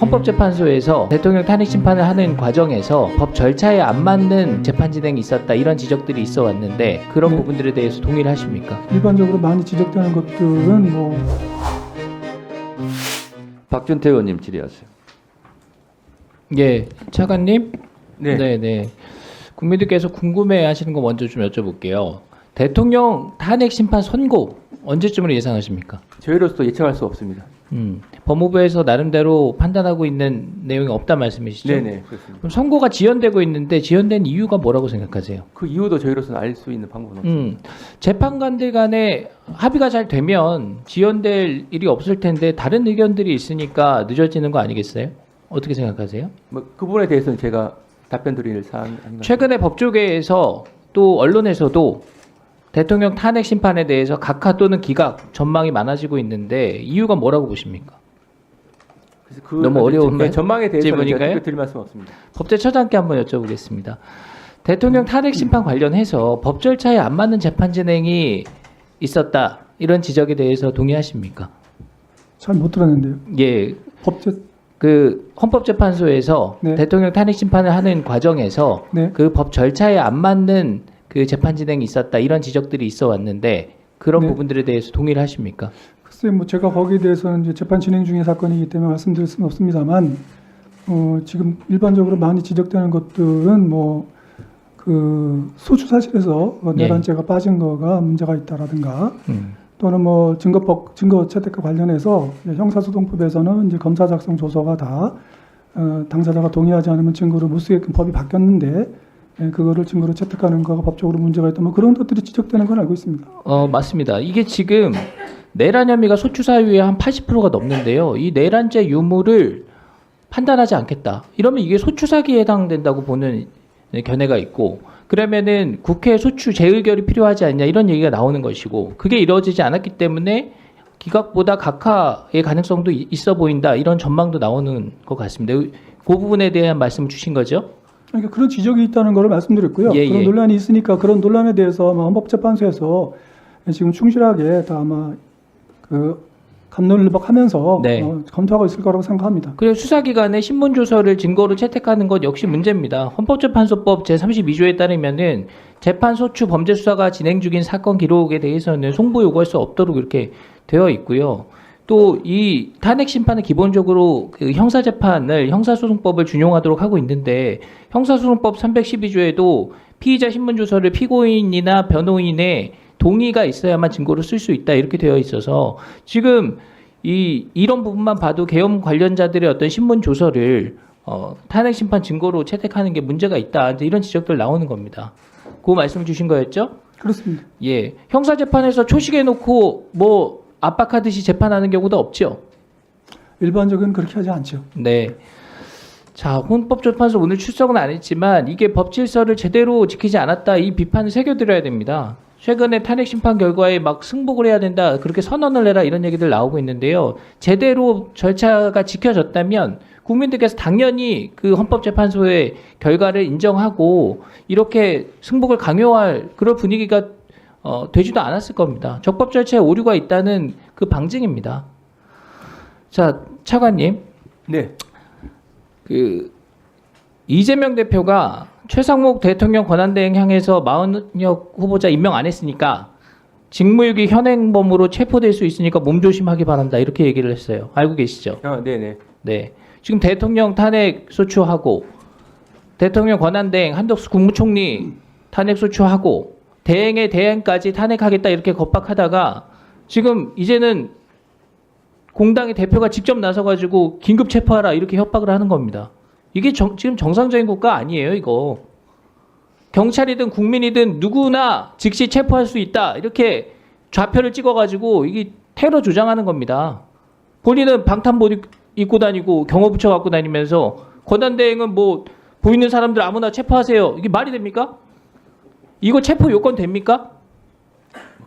헌법재판소에서 대통령 탄핵 심판을 하는 과정에서 법 절차에 안 맞는 재판 진행이 있었다 이런 지적들이 있어 왔는데 그런 네. 부분들에 대해서 동의를 하십니까? 일반적으로 많이 지적되는 것들은 뭐 박준태 의원님 질의하세요. 예, 차관님. 네. 네. 국민들께서 궁금해하시는 거 먼저 좀 여쭤볼게요. 대통령 탄핵 심판 선고 언제쯤으로 예상하십니까? 저희로서 예측할 수 없습니다. 법무부에서 나름대로 판단하고 있는 내용이 없다 말씀이시죠? 네네, 그렇습니다. 그럼 선고가 지연되고 있는데 지연된 이유가 뭐라고 생각하세요? 그 이유도 저희로서는 알 수 있는 방법은 없습니다. 재판관들 간에 합의가 잘 되면 지연될 일이 없을 텐데 다른 의견들이 있으니까 늦어지는 거 아니겠어요? 어떻게 생각하세요? 뭐 그 부분에 대해서는 제가 답변 드릴 사항이 아닌가. 최근에 법조계에서 또 언론에서도 대통령 탄핵 심판에 대해서 각하 또는 기각 전망이 많아지고 있는데 이유가 뭐라고 보십니까? 그래서 그 너무 어려운 네, 전망에 대해서는 질문인가요? 제가 드릴 말씀 없습니다. 법제처장께 한번 여쭤보겠습니다. 대통령 탄핵 심판 관련해서 법 절차에 안 맞는 재판 진행이 있었다 이런 지적에 대해서 동의하십니까? 잘 못 들었는데요. 예, 법제 그 헌법재판소에서 네. 대통령 탄핵 심판을 하는 과정에서 네. 그 법 절차에 안 맞는 그 재판 진행이 있었다 이런 지적들이 있어 왔는데 그런 네. 부분들에 대해서 동의를 하십니까? 글쎄 뭐 제가 거기에 대해서는 이제 재판 진행 중의 사건이기 때문에 말씀드릴 수는 없습니다만 지금 일반적으로 많이 지적되는 것들은 뭐 그 소추 사실에서 내란죄가 빠진 거가 문제가 있다라든가 또는 뭐 증거 채택과 관련해서 형사소송법에서는 이제 검사 작성 조서가 다 당사자가 동의하지 않으면 증거를 못 쓰게끔 법이 바뀌었는데 그거를 증거로 채택하는 거가 법적으로 문제가 있다. 뭐 그런 것들이 지적되는 건 알고 있습니다. 맞습니다. 이게 지금 내란 혐의가 소추 사유의 한 80%가 넘는데요. 이 내란죄 유무를 판단하지 않겠다. 이러면 이게 소추 사기에 해당된다고 보는 견해가 있고 그러면은 국회 소추 재의결이 필요하지 않냐 이런 얘기가 나오는 것이고 그게 이루어지지 않았기 때문에 기각보다 각하의 가능성도 있어 보인다 이런 전망도 나오는 것 같습니다. 그 부분에 대한 말씀 주신 거죠? 그러니까 그런 지적이 있다는 걸 말씀드렸고요. 예, 그런 예. 논란이 있으니까 그런 논란에 대해서 아마 헌법재판소에서 지금 충실하게 다 아마 그 갑론을박하면서 네. 검토하고 있을 거라고 생각합니다. 그리고 수사기관에 신문조서를 증거로 채택하는 것 역시 문제입니다. 헌법재판소법 제32조에 따르면은 재판 소추 범죄 수사가 진행 중인 사건 기록에 대해서는 송부 요구할 수 없도록 이렇게 되어 있고요. 또 이 탄핵 심판은 기본적으로 그 형사재판을 형사소송법을 준용하도록 하고 있는데 형사소송법 312조에도 피의자 신문조서를 피고인이나 변호인의 동의가 있어야만 증거로 쓸 수 있다 이렇게 되어 있어서 지금 이런 부분만 봐도 계엄 관련자들의 어떤 신문 조서를 탄핵 심판 증거로 채택하는 게 문제가 있다 이제 이런 지적들 나오는 겁니다. 그 말씀을 주신 거였죠? 그렇습니다. 예, 형사 재판에서 초식해 놓고 뭐 압박하듯이 재판하는 경우도 없죠. 일반적으로는 그렇게 하지 않죠. 네. 자, 헌법재판소 오늘 출석은 안 했지만 이게 법 질서를 제대로 지키지 않았다 이 비판을 새겨드려야 됩니다. 최근에 탄핵 심판 결과에 막 승복을 해야 된다 그렇게 선언을 해라 이런 얘기들 나오고 있는데요. 제대로 절차가 지켜졌다면 국민들께서 당연히 그 헌법재판소의 결과를 인정하고 이렇게 승복을 강요할 그런 분위기가 되지도 않았을 겁니다. 적법 절차에 오류가 있다는 그 방증입니다. 자, 차관님. 네. 그 이재명 대표가 최상목 대통령 권한대행 향해서 마흔역 후보자 임명 안 했으니까 직무유기 현행범으로 체포될 수 있으니까 몸조심하기 바란다 이렇게 얘기를 했어요. 알고 계시죠? 네네. 네. 지금 대통령 탄핵 소추하고 대통령 권한대행 한덕수 국무총리 탄핵 소추하고 대행의 대행까지 탄핵하겠다 이렇게 겁박하다가 지금 이제는 공당의 대표가 직접 나서가지고 긴급 체포하라 이렇게 협박을 하는 겁니다. 이게 지금 정상적인 국가 아니에요, 이거. 경찰이든 국민이든 누구나 즉시 체포할 수 있다. 이렇게 좌표를 찍어가지고 이게 테러 조장하는 겁니다. 본인은 방탄복 입고 다니고 경호부처 갖고 다니면서 권한대행은 뭐 보이는 사람들 아무나 체포하세요. 이게 말이 됩니까? 이거 체포 요건 됩니까?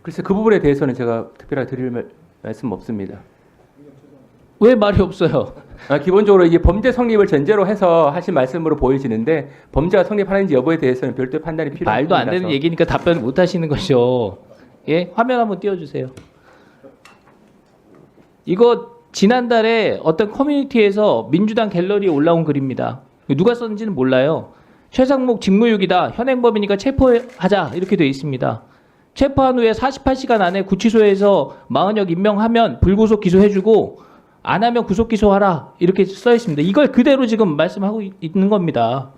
글쎄 그 부분에 대해서는 제가 특별하게 드릴 말씀 없습니다. 왜 말이 없어요? 기본적으로 이게 범죄 성립을 전제로 해서 하신 말씀으로 보여지는데 범죄가 성립하는지 여부에 대해서는 별도의 판단이 필요합니다. 말도 안 되는 얘기니까 답변을 못 하시는 거죠. 예, 화면 한번 띄워주세요. 이거 지난달에 어떤 커뮤니티에서 민주당 갤러리에 올라온 글입니다. 누가 썼는지는 몰라요. 최상목 직무유기다. 현행범이니까 체포하자. 이렇게 돼 있습니다. 체포한 후에 48시간 안에 구치소에서 마흔역 임명하면 불구속 기소해주고 안 하면 구속 기소하라. 이렇게 써 있습니다. 이걸 그대로 지금 말씀하고 있는 겁니다.